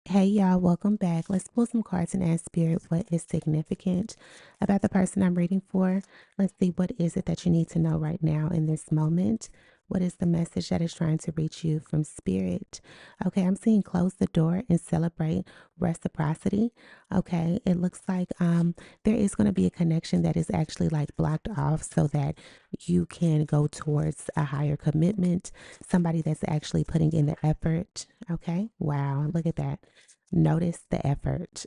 Hey y'all, welcome back. Let's pull some cards and ask Spirit what is significant about the person I'm reading for. Let's see what is it that you need to know right now in this moment. What is the message that is trying to reach you from Spirit? Okay, I'm seeing close the door and celebrate reciprocity. Okay, it looks like there is going to be a connection that is actually like blocked off so that you can go towards a higher commitment, somebody that's actually putting in the effort. Okay, wow, look at that. Notice the effort.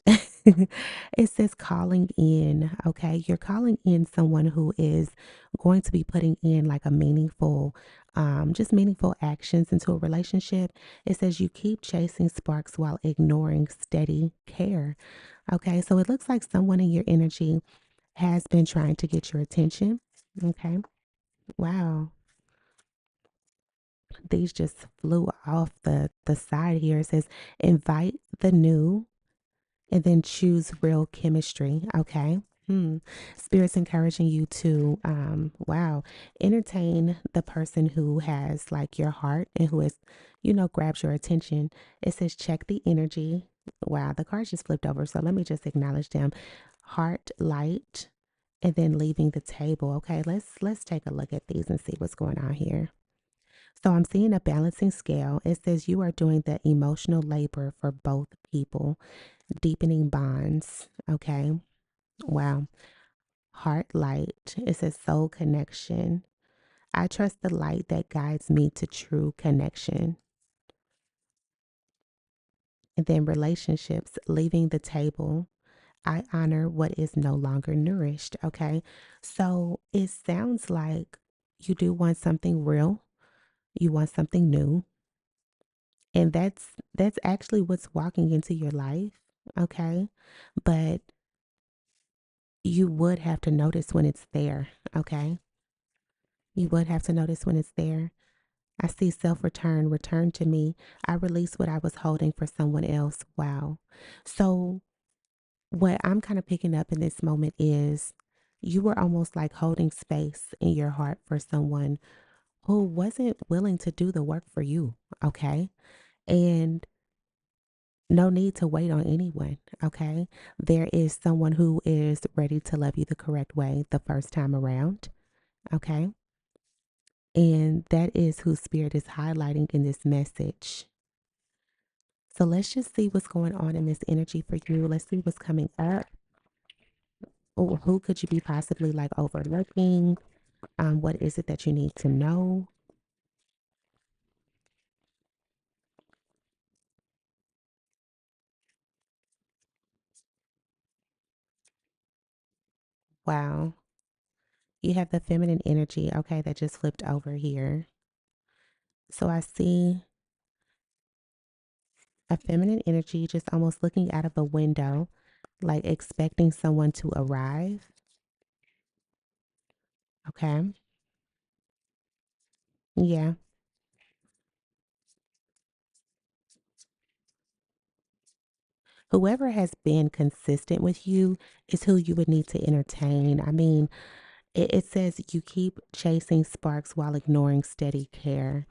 It says calling in. Okay. You're calling in someone who is going to be putting in like a meaningful, just meaningful actions into a relationship. It says you keep chasing sparks while ignoring steady care. Okay. So it looks like someone in your energy has been trying to get your attention. Okay. Wow. These just flew off the side here. It says invite the new and then choose real chemistry. Okay. Hmm. Spirit's encouraging you to, wow, entertain the person who has like your heart and who has, grabs your attention. It says check the energy. Wow, the cards just flipped over. So let me just acknowledge them. Heart, light, and then leaving the table. Okay, let's take a look at these and see what's going on here. So I'm seeing a balancing scale. It says you are doing the emotional labor for both people, deepening bonds. Okay. Wow. Heart light. It says soul connection. I trust the light that guides me to true connection. And then relationships, leaving the table. I honor what is no longer nourished. Okay. So it sounds like you do want something real. You want something new. And that's actually what's walking into your life. Okay. But you would have to notice when it's there. Okay. You would have to notice when it's there. I see self return, return to me. I release what I was holding for someone else. Wow. So, what I'm kind of picking up in this moment is you were almost like holding space in your heart for someone who wasn't willing to do the work for you. Okay. And no need to wait on anyone. Okay. There is someone who is ready to love you the correct way the first time around. Okay. And that is who Spirit is highlighting in this message. So let's just see what's going on in this energy for you. Let's see what's coming up. Or who could you be possibly like overlooking? What is it that you need to know? Wow. You have the feminine energy. Okay, that just flipped over here. So I see a feminine energy just almost looking out of a window, like expecting someone to arrive. Okay. Yeah. Whoever has been consistent with you is who you would need to entertain. I mean, it says you keep chasing sparks while ignoring steady care.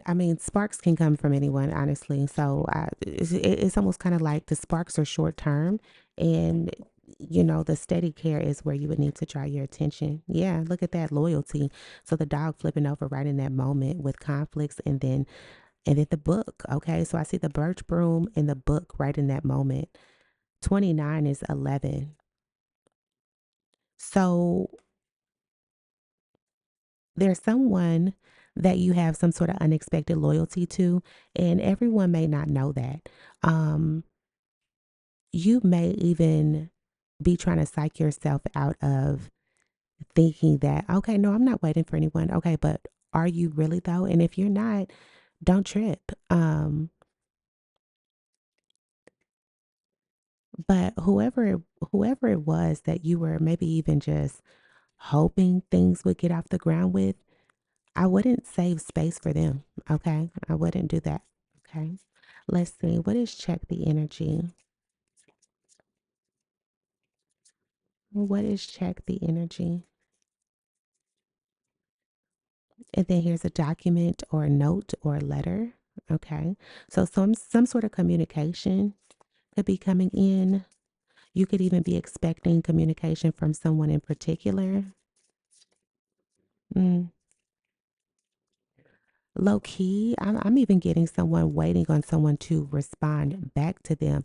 I mean, sparks can come from anyone, honestly. So it's almost kind of like the sparks are short term, and the steady care is where you would need to draw your attention. Yeah, look at that loyalty. So the dog flipping over right in that moment with conflicts, and then the book. Okay, so I see the birch broom and the book right in that moment. 29 is 11. So there's someone that you have some sort of unexpected loyalty to, and everyone may not know that. Um, you may even be trying to psych yourself out of thinking that, okay, no, I'm not waiting for anyone. Okay, but are you really though? And if you're not, don't trip. But whoever it was that you were maybe even just hoping things would get off the ground with, I wouldn't save space for them. Okay. I wouldn't do that. Okay. Let's see. What is check the energy? What is check the energy? And then here's a document or a note or a letter. Okay. So some sort of communication could be coming in. You could even be expecting communication from someone in particular. Mm. Low key, I'm even getting someone waiting on someone to respond back to them.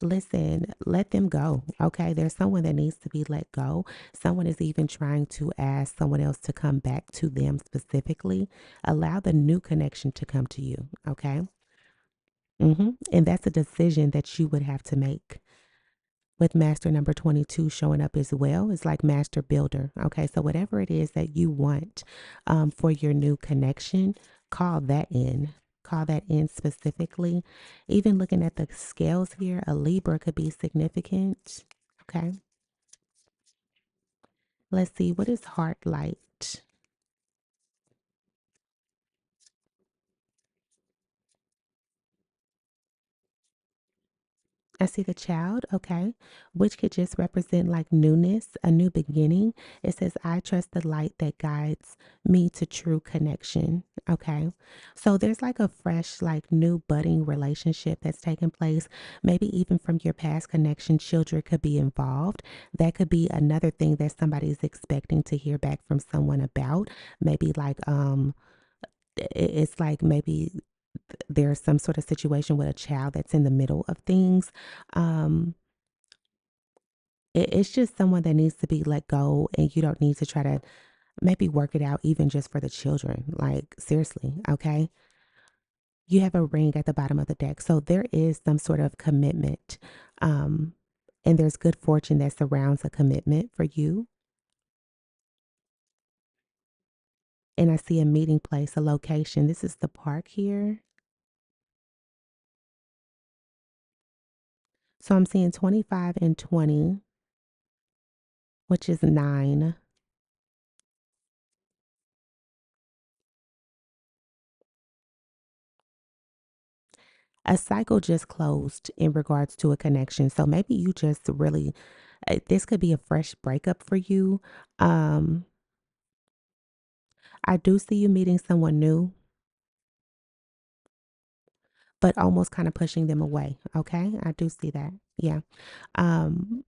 Listen, let them go. Okay. There's someone that needs to be let go. Someone is even trying to ask someone else to come back to them specifically. Allow the new connection to come to you. Okay. And that's a decision that you would have to make. With master number 22 showing up as well, it's like master builder. Okay. So, whatever it is that you want for your new connection, call that in. Call that in specifically. Even looking at the scales here, a Libra could be significant. Okay. Let's see. What is heart light? I see the child, okay, which could just represent like newness, a new beginning. It says, I trust the light that guides me to true connection. Okay. So there's like a fresh, like new budding relationship that's taking place. Maybe even from your past connection, children could be involved. That could be another thing that somebody's expecting to hear back from someone about. Maybe like, it's like maybe there's some sort of situation with a child that's in the middle of things. Um, it's just someone that needs to be let go, and you don't need to try to maybe work it out, even just for the children. Like, seriously, okay? You have a ring at the bottom of the deck. So there is some sort of commitment. Um, and there's good fortune that surrounds a commitment for you. And I see a meeting place, a location. This is the park here. So I'm seeing 25 and 20, which is 9. A cycle just closed in regards to a connection. So maybe you just really, this could be a fresh breakup for you. Um, I do see you meeting someone new, but almost kind of pushing them away. Okay. I do see that. Yeah. Um,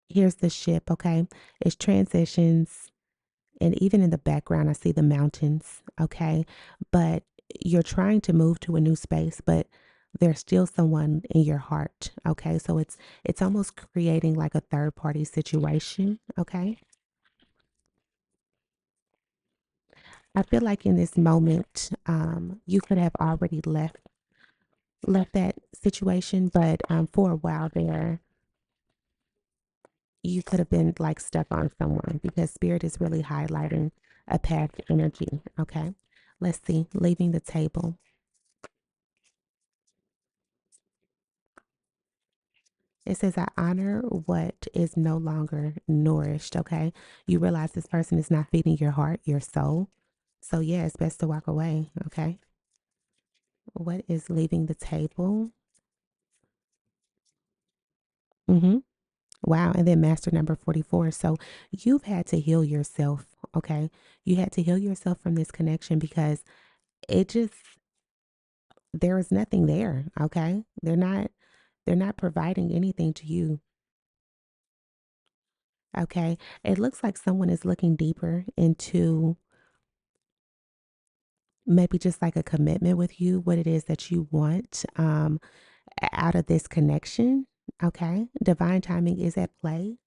Here's the ship. Okay. It's transitions. And even in the background, I see the mountains. Okay. But you're trying to move to a new space, but there's still someone in your heart. Okay. So it's almost creating like a third party situation. Okay. I feel like in this moment, you could have already left that situation, but for a while there, you could have been like stuck on someone because spirit is really highlighting a past energy. Okay. Let's see. Leaving the table. It says, I honor what is no longer nourished. Okay. You realize this person is not feeding your heart, your soul. So, yeah, it's best to walk away. Okay. What is leaving the table? Mm-hmm. Wow. And then master number 44. So, you've had to heal yourself. Okay. You had to heal yourself from this connection because it just, there is nothing there. Okay. They're not providing anything to you. Okay. It looks like someone is looking deeper into maybe just like a commitment with you, what it is that you want out of this connection. Okay. Divine timing is at play.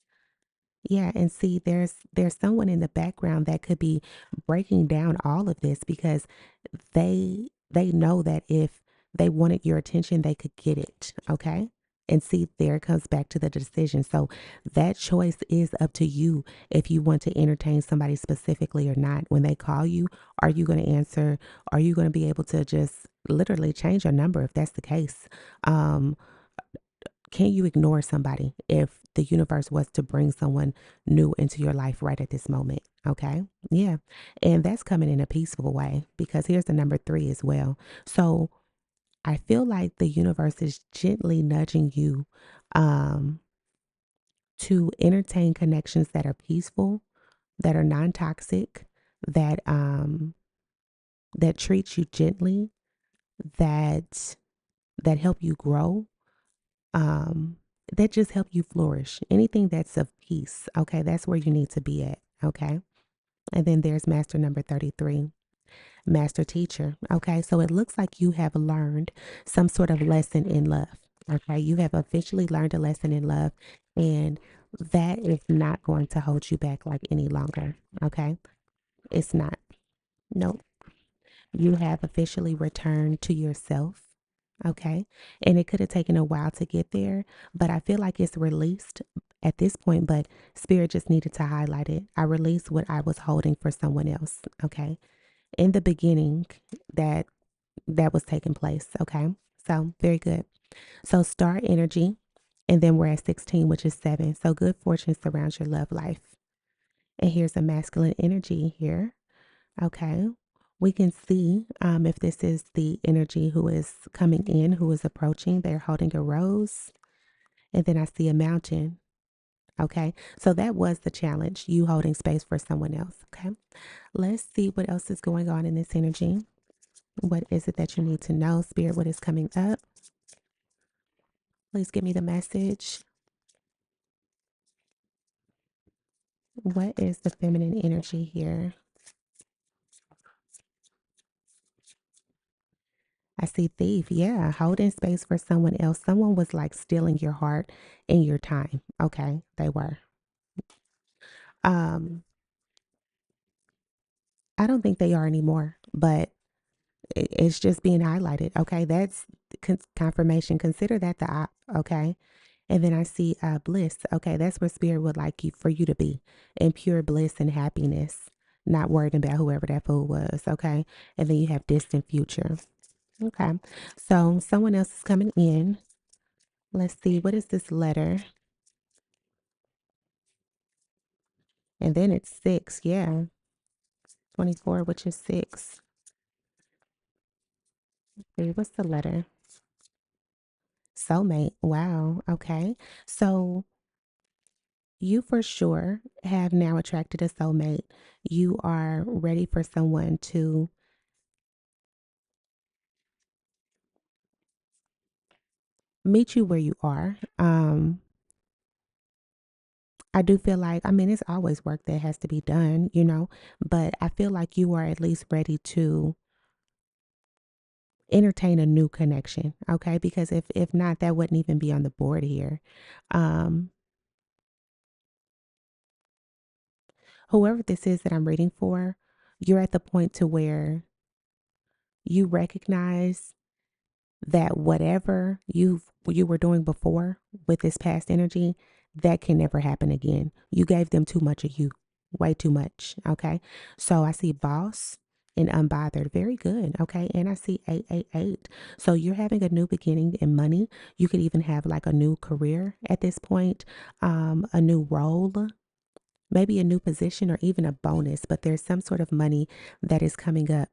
Yeah, and see there's someone in the background that could be breaking down all of this because they know that if they wanted your attention, they could get it, okay? And see, there it comes back to the decision. So that choice is up to you if you want to entertain somebody specifically or not. When they call you, are you going to answer? Are you going to be able to just literally change your number if that's the case? Um, can you ignore somebody if the universe was to bring someone new into your life right at this moment? Okay. Yeah. And that's coming in a peaceful way because here's the number 3 as well. So I feel like the universe is gently nudging you um, to entertain connections that are peaceful, that are non toxic, that, that treat you gently. that help you grow, um, that just help you flourish. Anything that's of peace, okay, that's where you need to be at, okay? And then there's master number 33, master teacher, okay? So it looks like you have learned some sort of lesson in love, okay? You have officially learned a lesson in love, and that is not going to hold you back like any longer, okay? It's not. Nope. You have officially returned to yourself. Okay. And it could have taken a while to get there, but I feel like it's released at this point, but spirit just needed to highlight it. I released what I was holding for someone else. Okay. In the beginning, that was taking place. Okay. So very good. So star energy. And then we're at 16, which is 7. So good fortune surrounds your love life. And here's a masculine energy here. Okay. We can see if this is the energy who is coming in, who is approaching. They're holding a rose. And then I see a mountain. Okay. So that was the challenge, you holding space for someone else. Okay. Let's see what else is going on in this energy. What is it that you need to know, Spirit? What is coming up? Please give me the message. What is the feminine energy here? I see thief. Yeah, holding space for someone else. Someone was like stealing your heart and your time. Okay, they were. Um, I don't think they are anymore, but it's just being highlighted. Okay, that's confirmation. Consider that the op. Okay, and then I see bliss. Okay, that's where spirit would like you for you to be in pure bliss and happiness, not worried about whoever that fool was. Okay, and then you have distant future. Okay, so someone else is coming in. Let's see, what is this letter? And then it's 6. Yeah, 24, which is 6. See, what's the letter? Soulmate. Wow. Okay. So you for sure have now attracted a soulmate. You are ready for someone to meet you where you are. I do feel like, I mean, it's always work that has to be done, but I feel like you are at least ready to entertain a new connection. Okay. Because if not, that wouldn't even be on the board here. Um, Whoever this is that I'm reading for, you're at the point to where you recognize that whatever you were doing before with this past energy, that can never happen again. You gave them too much of you, way too much. Okay. So I see boss and unbothered. Very good. Okay. And I see 888. So you're having a new beginning in money. You could even have like a new career at this point, a new role, maybe a new position or even a bonus, but there's some sort of money that is coming up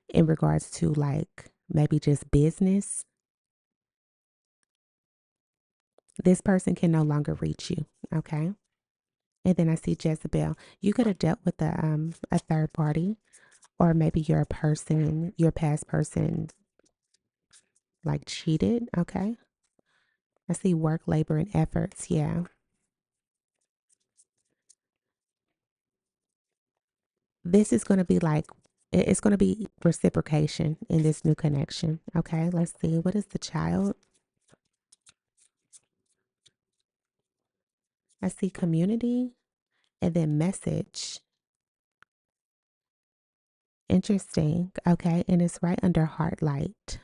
in regards to like maybe just business. This person can no longer reach you. Okay. And then I see Jezebel. You could have dealt with a third party, or maybe your past person like cheated. Okay. I see work, labor, and efforts. Yeah. This is going to be like, it's going to be reciprocation in this new connection. Okay. Let's see. What is the child? I see community and then message. Interesting. Okay. And it's right under heart light.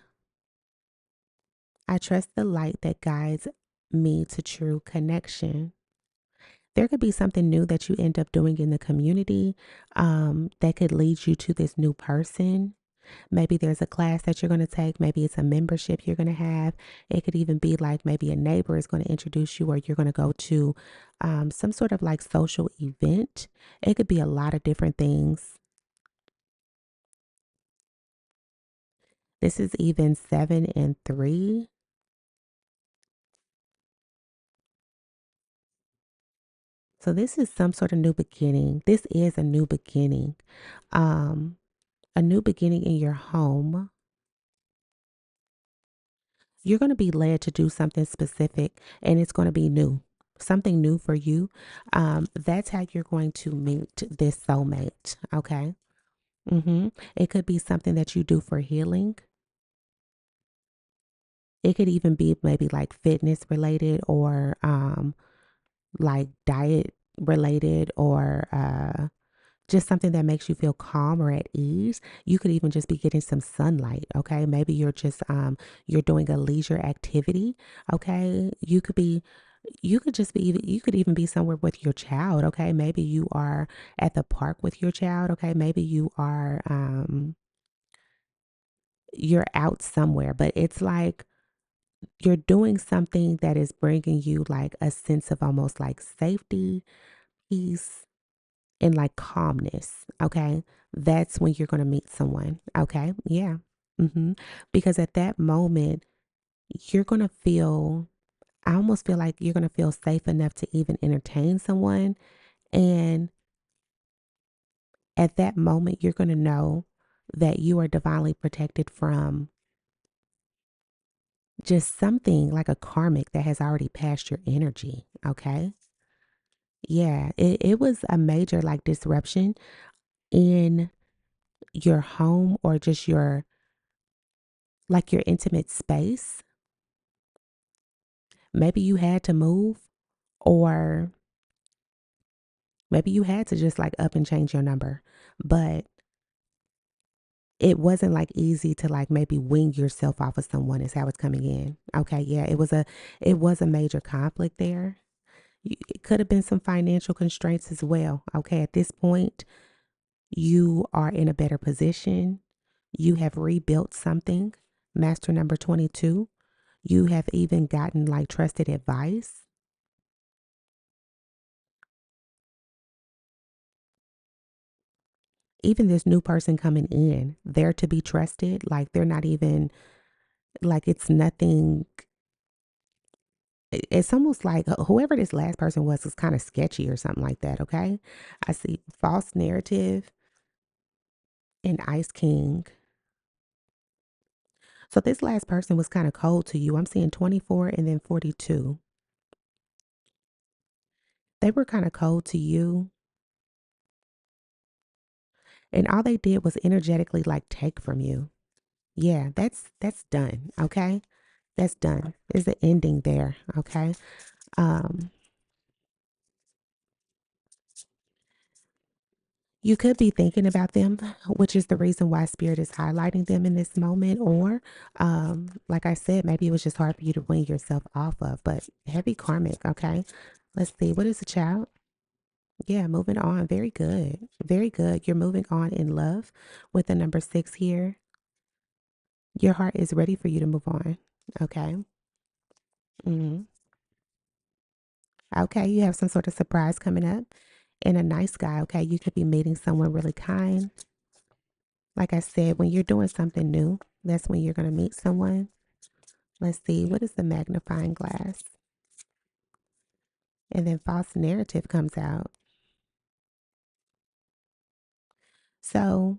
I trust the light that guides me to true connection. There could be something new that you end up doing in the community that could lead you to this new person. Maybe there's a class that you're going to take. Maybe it's a membership you're going to have. It could even be like maybe a neighbor is going to introduce you, or you're going to go to some sort of like social event. It could be a lot of different things. This is even 7 and 3. So this is some sort of new beginning. This is a new beginning. Um, a new beginning in your home. You're going to be led to do something specific and it's going to be new, something new for you. That's how you're going to meet this soulmate. Okay. It could be something that you do for healing. It could even be maybe like fitness related or like diet related or just something that makes you feel calm or at ease. You could even just be getting some sunlight, okay? Maybe you're just you're doing a leisure activity, okay? You could just be you could even be somewhere with your child, okay? Maybe you are at the park with your child, okay? Maybe you are you're out somewhere, but it's like you're doing something that is bringing you like a sense of almost like safety, peace, and like calmness. Okay. That's when you're going to meet someone. Okay. Yeah. Because at that moment, you're going to feel, I almost feel like you're going to feel safe enough to even entertain someone. And at that moment, you're going to know that you are divinely protected from just something like a karmic that has already passed your energy. Okay. Yeah. It was a major like disruption in your home or just your like your intimate space. Maybe you had to move, or maybe you had to just like up and change your number, but it wasn't like easy to like maybe wing yourself off of someone is how it's coming in. Okay. Yeah. It was a major conflict there. It could have been some financial constraints as well. Okay. At this point, you are in a better position. You have rebuilt something. Master number 22. You have even gotten like trusted advice. Even this new person coming in, they're to be trusted. Like they're not even like it's nothing. It's almost like whoever this last person was kind of sketchy or something like that. Okay. I see false narrative and Ice King. So this last person was kind of cold to you. I'm seeing 24 and then 42. They were kind of cold to you. And all they did was energetically like take from you. Yeah, that's done. Okay. That's done. There's an ending there. Okay. Um, You could be thinking about them, which is the reason why spirit is highlighting them in this moment. Or, like I said, maybe it was just hard for you to wean yourself off of, but heavy karmic. Okay. Let's see. What is the child? Yeah, moving on. Very good. Very good. You're moving on in love with the number 6 here. Your heart is ready for you to move on. Okay. hmm Okay. You have some sort of surprise coming up and a nice guy. Okay. You could be meeting someone really kind. Like I said, when you're doing something new, that's when you're going to meet someone. Let's see, what is the magnifying glass? And then false narrative comes out. So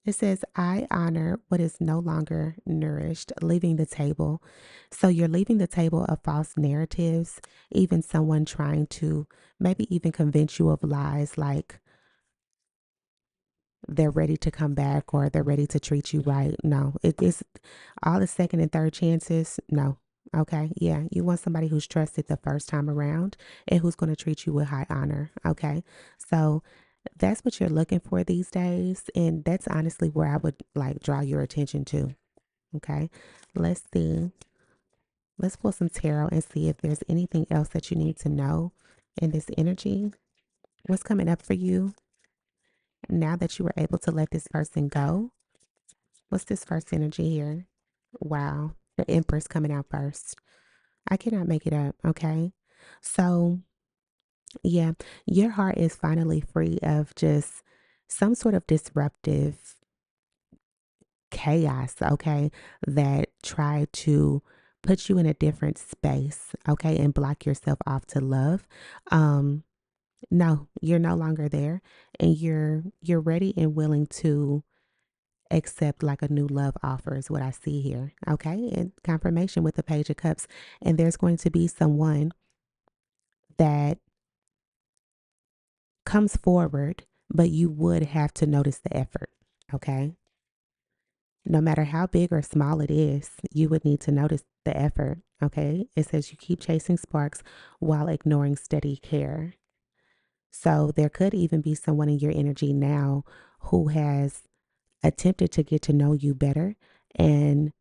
it says, I honor what is no longer nourished, leaving the table. So you're leaving the table of false narratives, even someone trying to maybe even convince you of lies like they're ready to come back or they're ready to treat you right. No, it is all the second and third chances. No. Okay. Yeah. You want somebody who's trusted the first time around and who's going to treat you with high honor. Okay. So that's what you're looking for these days. And that's honestly where I would like draw your attention to. Okay. Let's see. Let's pull some tarot and see if there's anything else that you need to know in this energy. What's coming up for you now that you were able to let this person go? What's this first energy here? Wow. The Empress coming out first. I cannot make it up. Okay. So, yeah, your heart is finally free of just some sort of disruptive chaos. Okay. That try to put you in a different space. Okay. And block yourself off to love. Um, no, you're no longer there and you're ready and willing to accept like a new love offer is what I see here. Okay. And confirmation with the Page of Cups. And there's going to be someone that comes forward, but you would have to notice the effort. Okay. No matter how big or small it is, you would need to notice the effort. Okay. It says you keep chasing sparks while ignoring steady care. So there could even be someone in your energy now who has attempted to get to know you better. And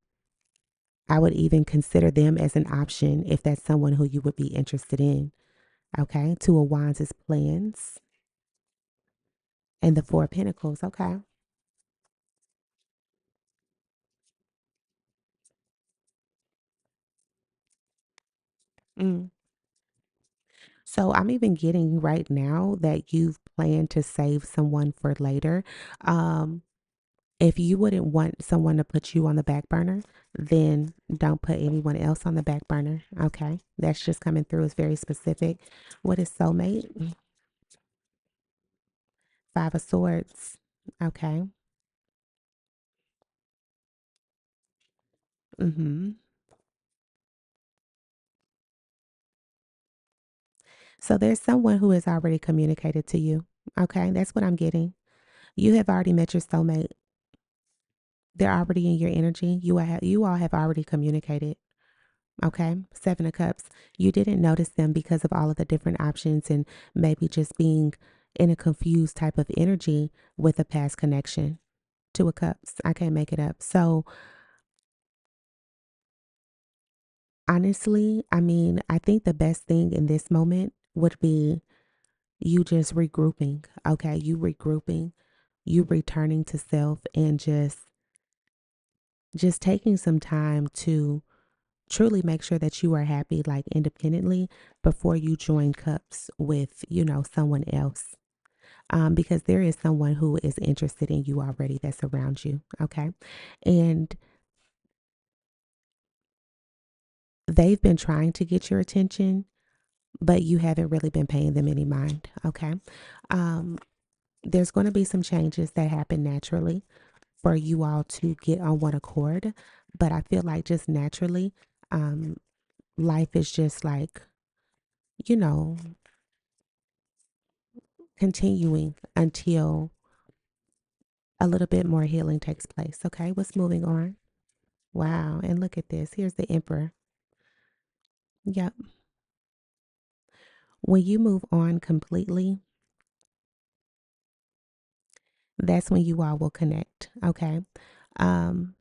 I would even consider them as an option if that's someone who you would be interested in. Okay. Two of Wands is plans and the Four of Pentacles. Okay. Mm. So I'm even getting right now that you've planned to save someone for later. Um, if you wouldn't want someone to put you on the back burner, then don't put anyone else on the back burner. Okay. That's just coming through. It's very specific. What is soulmate? Five of Swords. Okay. Mm-hmm. So there's someone who has already communicated to you. Okay. That's what I'm getting. You have already met your soulmate. They're already in your energy. You all have already communicated. Okay. Seven of Cups. You didn't notice them because of all of the different options and maybe just being in a confused type of energy with a past connection. Two of Cups. I can't make it up. So honestly, I mean, I think the best thing in this moment would be you just regrouping. Okay. You regrouping, you returning to self and just taking some time to truly make sure that you are happy, like independently, before you join cups with, someone else. Because there is someone who is interested in you already that's around you. Okay. And they've been trying to get your attention, but you haven't really been paying them any mind. Okay. Um, there's going to be some changes that happen naturally for you all to get on one accord. But I feel like just naturally, um, life is just like, you know, continuing until a little bit more healing takes place. Okay, what's moving on? Wow, and look at this. Here's the Emperor. Yep. When you move on completely, that's when you all will connect. Okay. Um,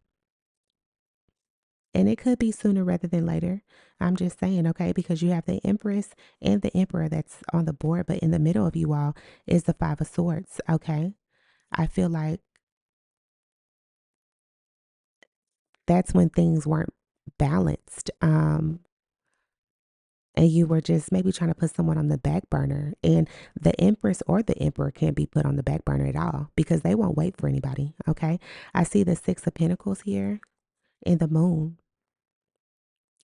and it could be sooner rather than later. I'm just saying, okay, because you have the Empress and the Emperor that's on the board, but in the middle of you all is the Five of Swords. Okay. I feel like that's when things weren't balanced. And you were just maybe trying to put someone on the back burner. And the Empress or the Emperor can't be put on the back burner at all because they won't wait for anybody. Okay. I see the Six of Pentacles here in the Moon.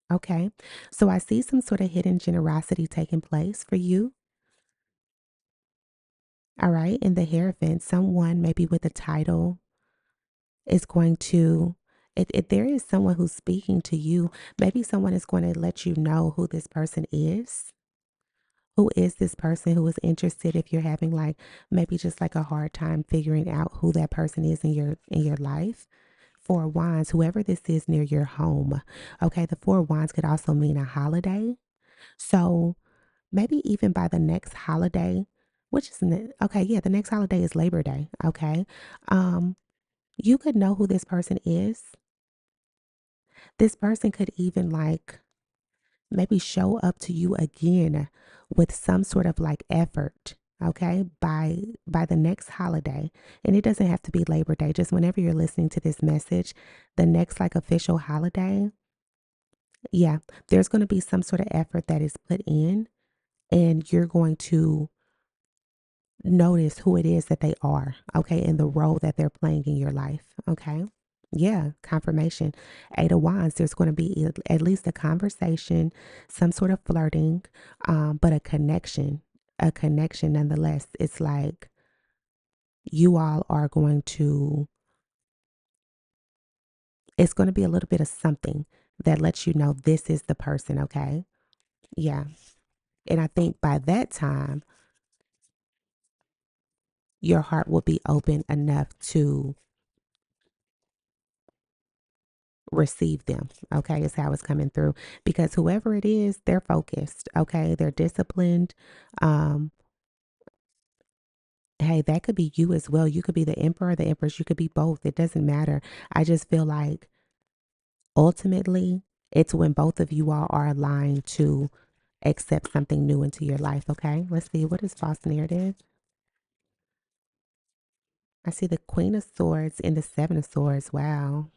Okay. So I see some sort of hidden generosity taking place for you. All right. In the Hierophant, someone maybe with a title is going to. If there is someone who's speaking to you, maybe someone is going to let you know who this person is. Who is this person who is interested if you're having like maybe just like a hard time figuring out who that person is in your life? Four of Wands, whoever this is near your home. Okay, the Four of Wands could also mean a holiday. So maybe even by the next holiday, which is okay, yeah, the next holiday is Labor Day. Okay. Um, you could know who this person is. This person could even like maybe show up to you again with some sort of like effort, okay, by the next holiday. And it doesn't have to be Labor Day, just whenever you're listening to this message, the next like official holiday. Yeah, there's going to be some sort of effort that is put in, and you're going to notice who it is that they are, okay, and the role that they're playing in your life, okay? Yeah, confirmation. Eight of Wands, there's going to be at least a conversation, some sort of flirting, but a connection nonetheless. It's like you all are going to It's going to be a little bit of something that lets you know this is the person, okay? Yeah. And I think by that time, your heart will be open enough to receive them. Okay, is how it's coming through. Because whoever it is, they're focused. Okay, they're disciplined. Um, hey, that could be you as well. You could be the emperor, the empress. You could be both. It doesn't matter. I just feel like ultimately, it's when both of you all are aligned to accept something new into your life. Okay, let's see. What is false narrative? I see the Queen of Swords and the Seven of Swords. Wow.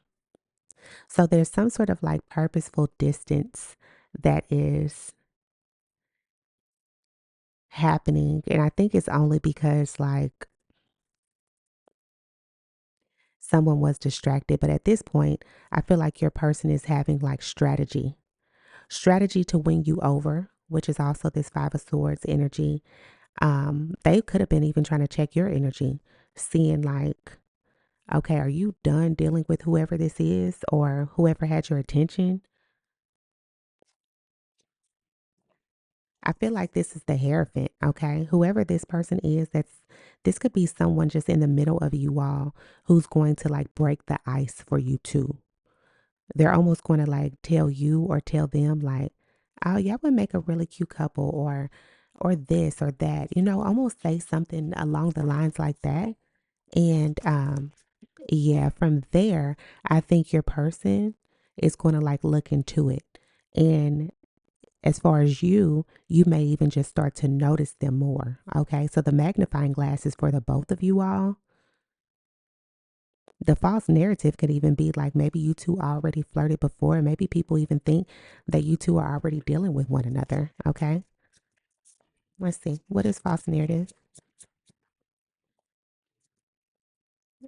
So there's some sort of like purposeful distance that is happening. And I think it's only because like someone was distracted. But at this point, I feel like your person is having like strategy to win you over, which is also this Five of Swords energy. They could have been even trying to check your energy, seeing like, okay, are you done dealing with whoever this is or whoever had your attention? I feel like this is the Hierophant, okay? Whoever this person is, this could be someone just in the middle of you all who's going to like break the ice for you too. They're almost going to like tell you or tell them like, "Oh, y'all would make a really cute couple," or this or that. Almost say something along the lines like that. And yeah, from there, I think your person is going to like look into it. And as far as you may even just start to notice them more. Okay. So the magnifying glass is for the both of you all. The false narrative could even be like maybe you two already flirted before. Maybe people even think that you two are already dealing with one another. Okay. Let's see. What is false narrative?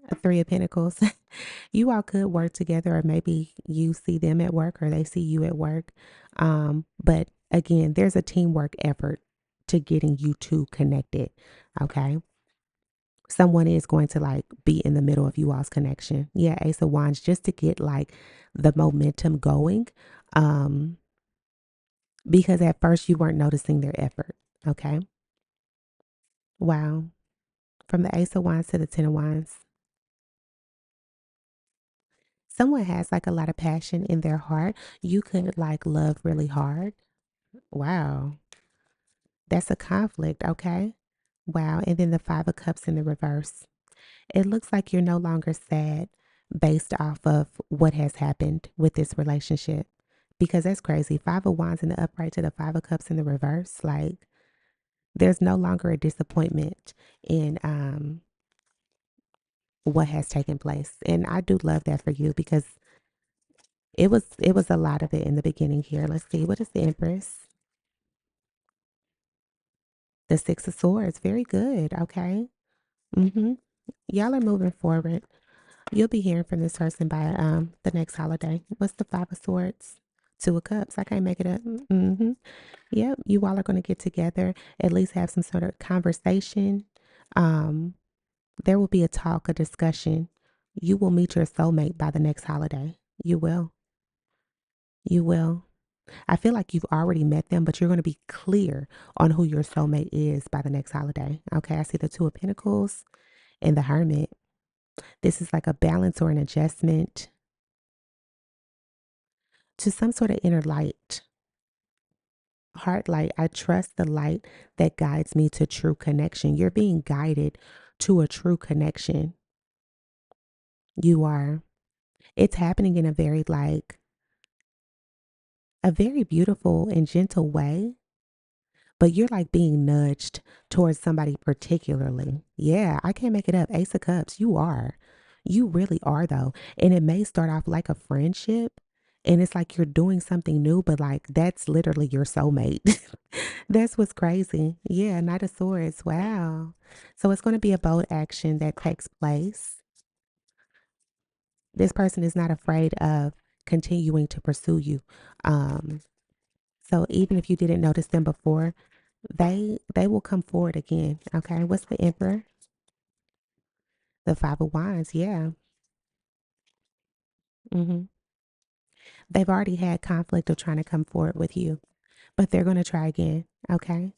A Three of Pentacles. You all could work together, or maybe you see them at work or they see you at work. But again, there's a teamwork effort to getting you two connected. Okay. Someone is going to like be in the middle of you all's connection. Yeah, Ace of Wands, just to get like the momentum going. Um, because at first you weren't noticing their effort. Okay. Wow. From the Ace of Wands to the Ten of Wands. Someone has like a lot of passion in their heart. You could like love really hard. Wow. That's a conflict. Okay. Wow. And then the Five of Cups in the reverse. It looks like you're no longer sad based off of what has happened with this relationship. Because that's crazy. Five of Wands in the upright to the Five of Cups in the reverse. Like there's no longer a disappointment in what has taken place. And I do love that for you because it was a lot of it in the beginning here. Let's see. What is the Empress? The Six of Swords. Very good. Okay. Mm-hmm. Y'all are moving forward. You'll be hearing from this person by the next holiday. What's the Five of Swords? Two of Cups. I can't make it up. Mm-hmm. Yep. You all are going to get together, at least have some sort of conversation. Um, there will be a talk, a discussion. You will meet your soulmate by the next holiday. You will. You will. I feel like you've already met them, but you're going to be clear on who your soulmate is by the next holiday. Okay. I see the Two of Pentacles and the Hermit. This is like a balance or an adjustment to some sort of inner light. Heart light. I trust the light that guides me to true connection. You're being guided to a true connection. You are. It's happening in a very beautiful and gentle way, but you're like being nudged towards somebody particularly. Yeah, I can't make it up. Ace of Cups, you are. You really are, though. And it may start off like a friendship, and it's like you're doing something new, but like that's literally your soulmate. That's what's crazy. Yeah, Knight of Swords. Wow. So it's going to be a bold action that takes place. This person is not afraid of continuing to pursue you. Um, so even if you didn't notice them before, they will come forward again. Okay. What's the Emperor? The Five of Wands. Yeah. Mhm. They've already had conflict of trying to come forward with you, but they're going to try again. Okay.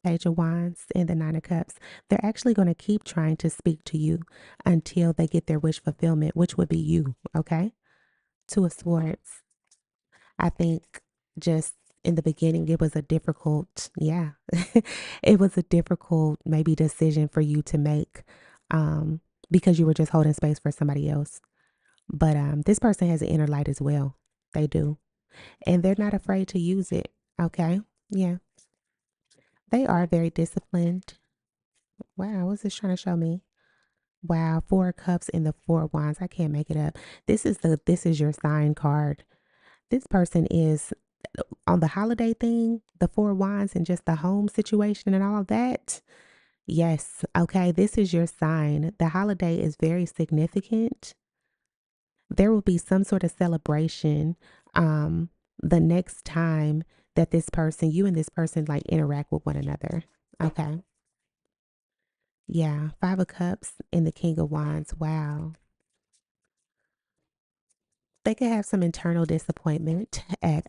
Page of Wands and the Nine of Cups. They're actually going to keep trying to speak to you until they get their wish fulfillment, which would be you. Okay. Two of Swords. I think just in the beginning, it was a difficult, yeah, it was a difficult maybe decision for you to make um, because you were just holding space for somebody else. But this person has an inner light as well. They do. And they're not afraid to use it. Okay. Yeah. They are very disciplined. Wow. What's this trying to show me? Wow. Four of Cups and the Four of Wands. I can't make it up. This is your sign card. This person is on the holiday thing, the Four of Wands and just the home situation and all of that. Yes. Okay. This is your sign. The holiday is very significant. There will be some sort of celebration um the next time that you and this person like interact with one another. Okay. Yeah, Five of Cups and the King of Wands. Wow. They could have some internal disappointment at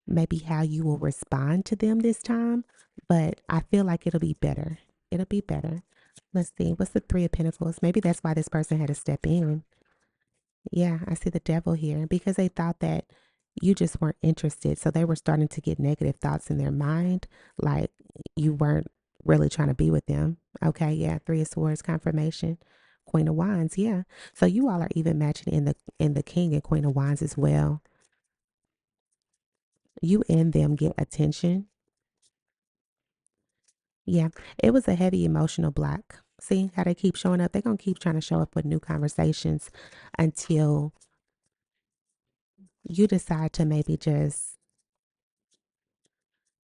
maybe how you will respond to them this time, but I feel like it'll be better. It'll be better. Let's see. What's the Three of Pentacles? Maybe that's why this person had to step in. Yeah, I see the devil here because they thought that you just weren't interested. So they were starting to get negative thoughts in their mind, like you weren't really trying to be with them. Okay, yeah, Three of Swords confirmation. Queen of Wands, yeah. So you all are even matching in the King and Queen of Wands as well. You and them get attention. Yeah, it was a heavy emotional block. See how they keep showing up? They're gonna keep trying to show up with new conversations until you decide to maybe just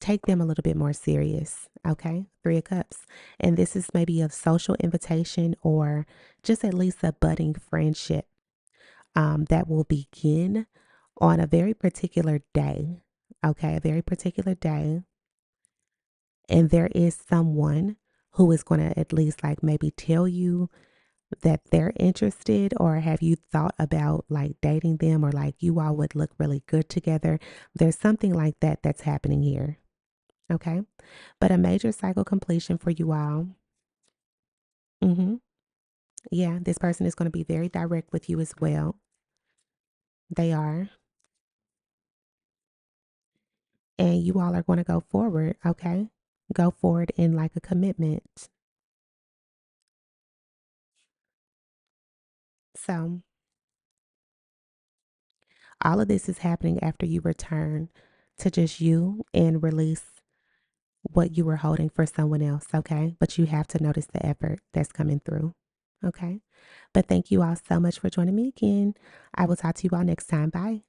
take them a little bit more serious. Okay. Three of Cups. And this is maybe a social invitation or just at least a budding friendship that will begin on a very particular day. Okay. A very particular day. And there is someone who is going to at least like maybe tell you that they're interested, or have you thought about like dating them, or like you all would look really good together. There's something like that that's happening here. Okay. But a major cycle completion for you all. Yeah, this person is going to be very direct with you as well. They are. And you all are going to go forward. Okay. Go forward in like a commitment. So, all of this is happening after you return to just you and release what you were holding for someone else. Okay. But you have to notice the effort that's coming through. Okay. But thank you all so much for joining me again. I will talk to you all next time. Bye.